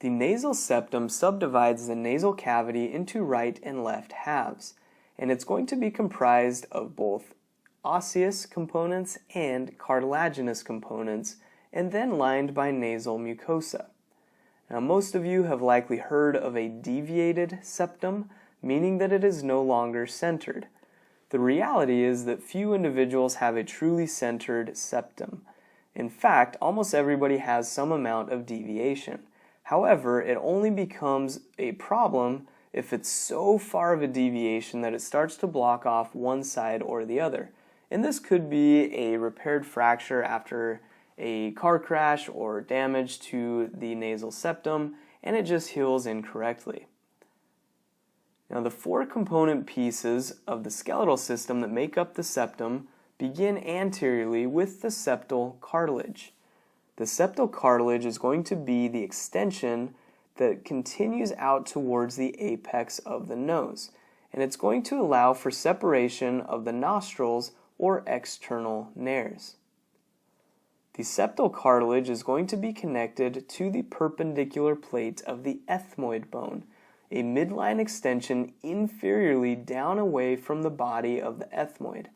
The nasal septum subdivides the nasal cavity into right and left halves, and it's going to be comprised of both osseous components and cartilaginous components, and then lined by nasal mucosa. Now, most of you have likely heard of a deviated septum, meaning that it is no longer centered. The reality is that few individuals have a truly centered septum. In fact, almost everybody has some amount of deviation. However, it only becomes a problem if it's so far of a deviation that it starts to block off one side or the other. And this could be a repaired fracture after a car crash or damage to the nasal septum, and it just heals incorrectly. Now, the four component pieces of the skeletal system that make up the septum begin anteriorly with the septal cartilage. The septal cartilage is going to be the extension that continues out towards the apex of the nose, and it's going to allow for separation of the nostrils or external nares. The septal cartilage is going to be connected to the perpendicular plate of the ethmoid bone, a midline extension inferiorly down away from the body of the ethmoid.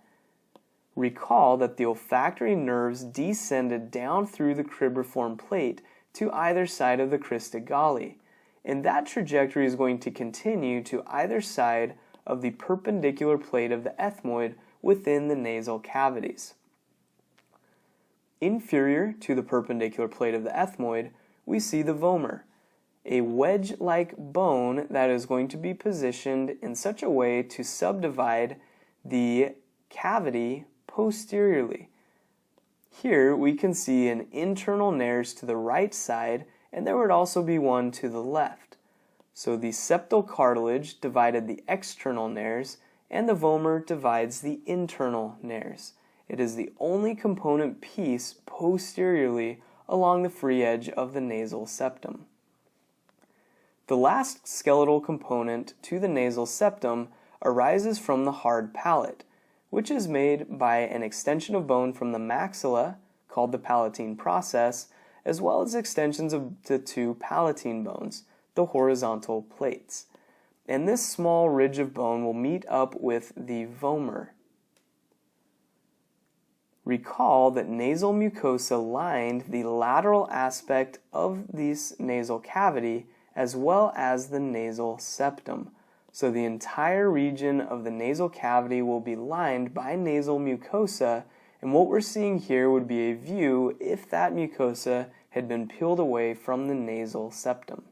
Recall that the olfactory nerves descended down through the cribriform plate to either side of the crista galli, and that trajectory is going to continue to either side of the perpendicular plate of the ethmoid within the nasal cavities. Inferior to the perpendicular plate of the ethmoid, we see the vomer, a wedge-like bone that is going to be positioned in such a way to subdivide the cavity posteriorly. Here we can see an internal nares to the right side, and there would also be one to the left. So the septal cartilage divided the external nares, and the vomer divides the internal nares. It is the only component piece posteriorly along the free edge of the nasal septum. The last skeletal component to the nasal septum arises from the hard palate, which is made by an extension of bone from the maxilla, called the palatine process, as well as extensions of the two palatine bones, the horizontal plates. And this small ridge of bone will meet up with the vomer. Recall that nasal mucosa lined the lateral aspect of this nasal cavity as well as the nasal septum. So the entire region of the nasal cavity will be lined by nasal mucosa, and what we're seeing here would be a view if that mucosa had been peeled away from the nasal septum.